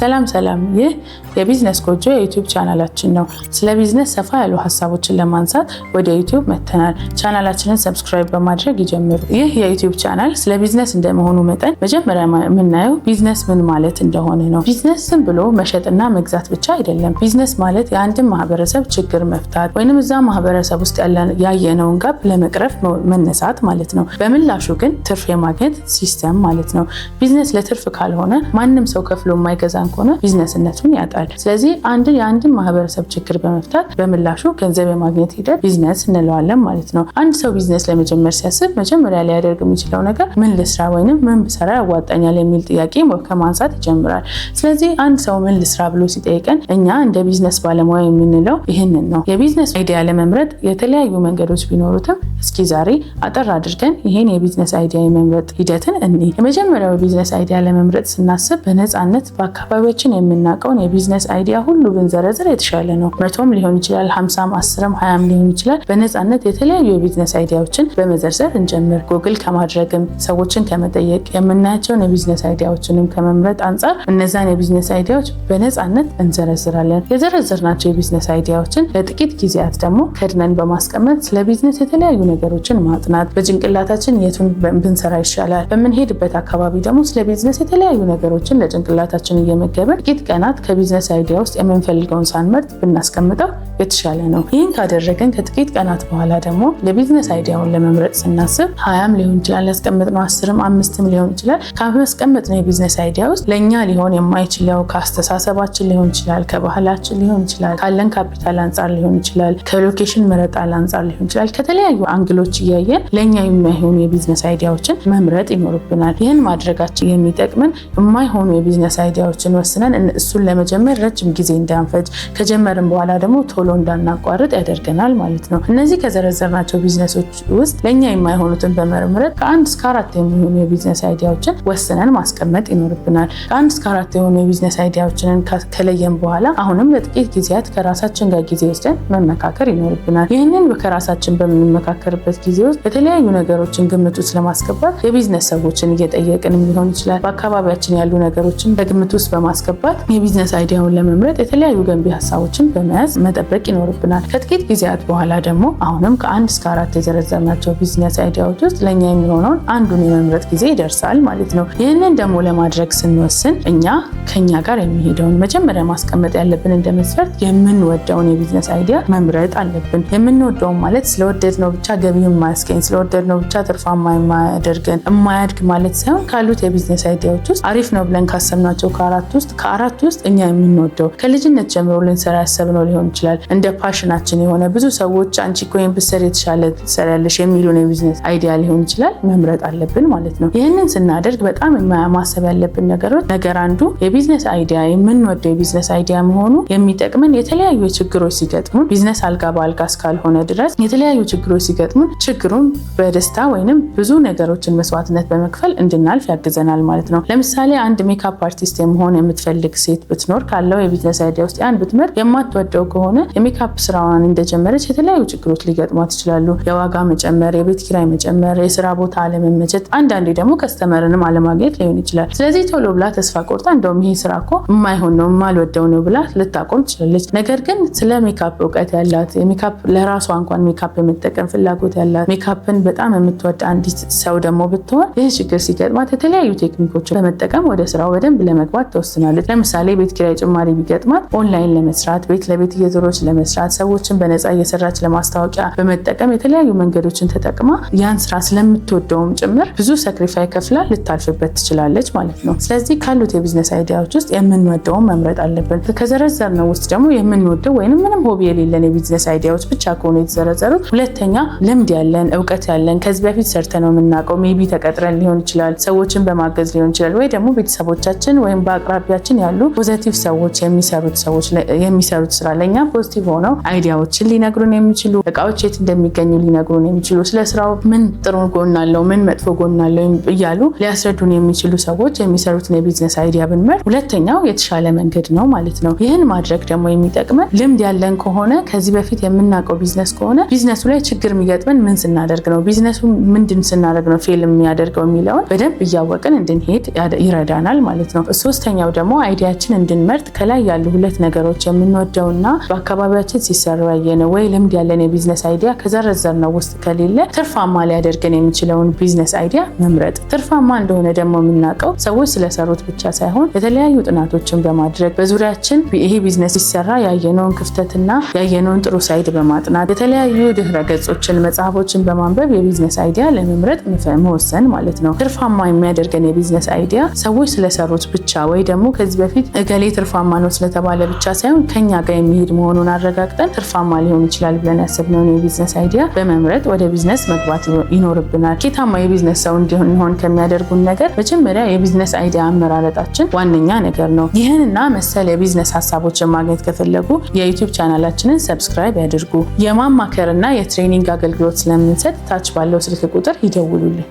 ሰላም ይህ የቢዝነስ ጎጆ የዩቲዩብ ቻናላችን ነው። ስለ ቢዝነስ ሰፋ ያሉ ሀሳቦችን ለማንሳት ወደ ዩቲዩብ መጥተናል። ቻናላችንን ሰብስክራይብ በማድረግ ይጀምሩ። ይህ የዩቲዩብ ቻናል ስለ ቢዝነስ እንደመሆኑ መጠን መጀመሪያ የምናየው ቢዝነስ ምን ማለት እንደሆነ ነው። ቢዝነስ ዝም ብሎ መሸጥና መግዛት ብቻ አይደለም። ቢዝነስ ማለት የአንድን ማህበረሰብ ችግር መፍታት ወይንም እዛ ማህበረሰብ ውስጥ ያየነውን ጋፕ ለመቅረፍ መነሳት ማለት ነው። በምላሹ ግን ትርፍ የማግኘት ሲስተም ማለት ነው። ቢዝነስ ለትርፍ ካልሆነ ማንም ሰው ከፍሎ የማይገዛን ከሆነ ቢዝነስነቱን ያጣል። ስለዚህ የአንድን ማህበረሰብ ችግር በመፍታት በምላሹ ገንዘብ የማግኘት ሂደት ቢዝነስ እንለዋለን ማለት ነው። አንድ ሰው ቢዝነስ ለመጀመር ሲያስብ መጀመሪያ ሊያደርግ የሚችለው ነገር ምን ልስራ ወይንም ምን ብሰራ ያዋጣኛል የሚል ጥያቄ ከማንሳት ይጀምራል። ስለዚህ አንድ ሰው ምን ልስራ ብሎ ሲጠይቀን እኛ እንደ ቢዝነስ ባለሙያ የምንለው ይህንን ነው። የቢዝነስ አይዲያ ለመምረጥ የተለያዩ መንገዶች ቢኖሩትም እስኪ ዛሬ አጠር አድርገን ይሄን የቢዝነስ አይዲያ የመምረጥ ሂደትን የመጀመሪያው የቢዝነስ አይዲያ ለመምረጥ ስናስብ በነፃነት በአካባቢያችን የምናውቀውን የቢዝነስ አይዲያ ሁሉ ብንዘረዝር የተሻለ ነው። 100ም ሊሆን ይችላል፣ 50ም፣ 10ም፣ 20ም ሊሆን ይችላል። በነፃነት የተለያዩ የቢዝነስ አይዲያዎችን በመዘርዘር እንጀምር። ጎግል ከማድረግም ሰዎችን ከመጠየቅ የምናያቸውን የቢዝነስ አይዲያዎችንም ከመምረጥ አንጻር እነዛን የቢዝነስ አይዲያዎች በነፃነት እንዘረዝራለን። የዘረዘርናቸው የቢዝነስ አይዲያዎችን ለጥቂት ጊዜያት ደግሞ ከድነን በማስቀመጥ ስለ ቢዝነስ የተለያዩ ነገሮችን ማጥናት፣ በጭንቅላታችን የቱን ብንሰራ ይሻላል፣ በምንሄድበት አካባቢ ደግሞ ስለ ቢዝነስ የተለያዩ ነገሮችን ለጭንቅላታችን እየመገበን ጥቂት ቀናት ከቢዝነስ አይዲያ ውስጥ የምንፈልገውን ሳንመርጥ ብናስቀምጠው የተሻለ ነው። ይህን ካደረገን ከጥቂት ቀናት በኋላ ደግሞ ለቢዝነስ አይዲያውን ለመምረጥ ስናስብ 20ም ሊሆን ይችላል ያስቀምጥነው፣ 10ም፣ 5ም ሊሆን ይችላል። ካስቀመጥነው የቢዝነስ አይዲያ ውስጥ ለእኛ ሊሆን የማይችለው ከአስተሳሰባችን ሊሆን ይችላል፣ ከባህላችን ሊሆን ይችላል፣ ካለን ካፒታል አንጻር ሊሆን ይችላል፣ ከሎኬሽን መረጣ አንጻር ሊሆን ይችላል። ከተለያዩ አንግሎች እያየን ለእኛ የማይሆኑ የቢዝነስ አይዲያዎችን መምረጥ ይኖርብናል። ይህን ማድረጋችን የሚጠቅመን የማይሆኑ የቢዝነስ አይዲያዎችን ወስነን እሱን ለመጀመር ረጅም ጊዜ እንዳንፈጅ ከጀመርን በኋላ ደግሞ ቶሎ እንዳናቋርጥ ያደርገናል ማለት ነው። እነዚህ ከዘረዘርናቸው ቢዝነሶች ውስጥ ለእኛ የማይሆኑትን በመምረጥ ከ1 እስከ 4 የሚሆኑ የቢዝነስ አይዲያዎችን ወስነን ማስቀመጥ ይኖርብናል። ከ1 እስከ 4 የሆኑ የቢዝነስ አይዲያዎችን ከለየን በኋላ አሁንም ለጥቂት ጊዜያት ከራሳችን ጋር ጊዜ ወስደን መመካከር ይኖርብናል። ይህንን ከራሳችን በምንመካከርበት ጊዜ ውስጥ የተለያዩ ነገሮችን ግምት ውስጥ ለማስገባት የቢዝነስ ሰዎችን እየጠየቅን ሊሆን ይችላል። በአካባቢያችን ያሉ ነገሮችን በግምት ውስጥ በማስገባት የቢዝነስ አይዲያውን ለመምረጥ የተለያዩ ገንቢ ሀሳቦችን በመያዝ መጠበቅ ይኖርብናል። ከጥቂት ጊዜያት በኋላ ደግሞ አሁንም ከ1 እስከ 4 የዘረዘርናቸው ቢዝነስ አይዲያዎች ውስጥ ለእኛ የሚሆነውን አንዱን የመምረጥ ጊዜ ይደርሳል ማለት ነው። ይህንን ደግሞ ለማድረግ ስንወስን እኛ ከኛ ጋር የሚሄደውን መጀመሪያ ማስቀመጥ ያለብን እንደ መስፈርት የምንወደውን የቢዝነስ አይዲያ መምረጥ አለብን። የምንወደውን ማለት ስለወደድነው ብቻ ገቢውን ማያስገኝ፣ ስለወደድነው ብቻ ትርፋማ የማያደርገን የማያድግ ማለት ሳይሆን ካሉት የቢዝነስ አይዲያዎች ውስጥ አሪፍ ነው ብለን ካሰብናቸው ከአራት ውስጥ እኛ የምንወደው ከልጅነት ጀምሮ ልንሰራ ያሰብነው ሊሆን ይችላል። እንደ ፓሽናችን የሆነ ብዙ ሰዎች አንቺ እኮ ይሄን ብትሰሪ የተሻለ ትሰሪያለሽ የሚሉን የቢዝነስ አይዲያ ሊሆን ይችላል መምረጥ አለብን ማለት ነው። ይህንን ስናደርግ በጣም ማሰብ ያለብን ነገር አንዱ የቢዝነስ አይዲያ የምንወደው የቢዝነስ አይዲያ መሆኑ የሚጠቅመን የተለያዩ ችግሮች ሲገጥሙን ቢዝነስ አልጋ በአልጋ እስካልሆነ ድረስ የተለያዩ ችግሮች ሲገጥሙን ችግሩን በደስታ ወይንም ብዙ ነገሮችን መስዋዕትነት በመክፈል እንድናልፍ ያግዘናል ማለት ነው። ለምሳሌ አንድ ሜካፕ አርቲስት የመሆን የምትፈልግ ሴት ብትኖር ካለው የቢዝነስ አይዲያ ውስጥ ያን ብትመርጥ የማትወደው ከሆነ የሜካፕ ስራዋን እንደጀመረች የተለያዩ ችግሮች ሊገጥሟት ይችላሉ። የዋጋ መጨመር፣ የቤት ኪራይ መጨመር፣ የስራ ቦታ አለመመቸት፣ አንዳንዴ ደግሞ ከስተመርንም አለማግኘት ሊሆን ይችላል። ስለዚህ ቶሎ ብላ ተስፋ ቆርጣ እንደውም ይሄ ስራ እኮ የማይሆን ነው የማልወደው ነው ብላ ልታቆም ትችላለች። ነገር ግን ስለ ሜካፕ እውቀት ያላት የሜካፕ ለራሷ እንኳን ሜካፕ የመጠቀም ፍላጎት ያላት ሜካፕን በጣም የምትወድ አንዲት ሰው ደግሞ ብትሆን ይህ ችግር ሲገጥማት የተለያዩ ቴክኒኮችን በመጠቀም ወደ ስራው በደንብ ለመግባት ተወስናለች። ለምሳሌ ቤት ኪራይ ጭማሪ ቢገጥማት ኦንላይን ለመስራት፣ ቤት ለቤት እየዞረች ለመስራት፣ ሰዎችን በነፃ እየሰራች ለማስታወቂያ በመጠቀም የተለያዩ መንገዶችን ተጠቅማ ያን ስራ ስለምትወደውም ጭምር ብዙ ሳክሪፋይ ከፍላ ልታልፍበት ትችላለች ማለት ነው። ስለዚህ ካሉት የቢዝነስ አይዲያዎች ውስጥ የምንወደውን መምረጥ አለብን። ከዘረዘርነው ውስጥ ደግሞ የምንወደው ወይንም ምንም ሆቢ የሌለን የቢዝነስ አይዲያዎች ብቻ ከሆኑ የተዘረዘሩት፣ ሁለተኛ ልምድ ያለን እውቀት ያለን ከዚህ በፊት ሰርተነው የምናውቀው ሜቢ ተቀጥረን ሊሆን ይችላል፣ ሰዎችን በማገዝ ሊሆን ይችላል፣ ወይ ደግሞ ቤተሰቦቻችን ወይም በአቅራቢያችን ያሉ ፖዚቲቭ ሰዎች የሚሰሩት ስራ ለኛ ፖዚቲቭ ሆነው አይዲያዎችን ሊነግሩን የሚችሉ፣ እቃዎች የት እንደሚገኙ ሊነግሩን የሚችሉ፣ ስለ ስራው ምን ጥሩ ጎን አለው ምን መጥፎ ጎን አለው እያሉ ሊያስረዱን የሚችሉ ሰዎች የሚሰሩትን የቢዝነስ አይዲያ ብንመርጥ ሁለተኛው የተሻለ መንገድ ነው ማለት ነው። ይህን ማድረግ ደግሞ የሚጠቅመን ልምድ ያለን ከሆነ ከዚህ በፊት የምናውቀው ቢዝነስ ከሆነ ቢዝነሱ ላይ ችግር የሚገጥመን ምን ስናደርግ ነው፣ ቢዝነሱ ምንድን ስናደርግ ነው ፌል የሚያደርገው የሚለውን በደንብ እያወቅን እንድንሄድ ይረዳናል ማለት ነው። ሶስተኛው ደግሞ አይዲያችን እንድንመርጥ ከላይ ያሉ ሁለት ነገሮች የምንወደውና በአካባቢያችን ሲሰራ ያየነው ወይ ልምድ ያለን የቢዝነስ አይዲያ ከዘረዘርነው ውስጥ ከሌለ ትርፋማ ሊያደርገን የሚችለውን ቢዝነስ አይዲያ መምረጥ። ትርፋማ እንደሆነ ደግሞ የምናውቀው ሰዎች ስለሰሩት ብቻ ሳይሆን የተለያዩ ጥናቶችን በማድረግ በዙሪያችን ይሄ ቢዝነስ ሲሰራ ያየነውን ክፍተትና ያየነውን ጥሩ ሳይድ በማጥናት የተለያዩ ድህረ ገጾችን፣ መጽሐፎችን በማንበብ የቢዝነስ አይዲያ ለመምረጥ መወሰን ማለት ነው። ትርፋማ የሚያደርገን የቢዝነስ አይዲያ ሰዎች ስለሰሩት ብቻ ወይ ደግሞ ከዚህ በፊት እገሌ ትርፋማ ነው ስለተባለ ብቻ ሳይሆን ከኛ ጋር የሚሄድ መሆኑን አረጋግጠን ትርፋማ ሊሆን ይችላል ብለን ያሰብነውን የቢዝነስ አይዲያ በመምረጥ ወደ ቢዝነስ መግባት ይኖርብናል። ስኬታማ የቢዝነስ ሰው እንድንሆን ከሚያደርጉን ነገር መጀመሪያ የቢዝነስ አይዲያ አመራረጣችን ዋነኛ ነገር ነው። ይህንና መሰል የቢዝነስ ሀሳቦችን ማግኘት ከፈለጉ የዩቲዩብ ቻናላችንን ሰብስክራይብ ያድርጉ። የማማከርና የትሬኒንግ አገልግሎት ስለምንሰጥ ታች ባለው ስልክ ቁጥር ይደውሉልን።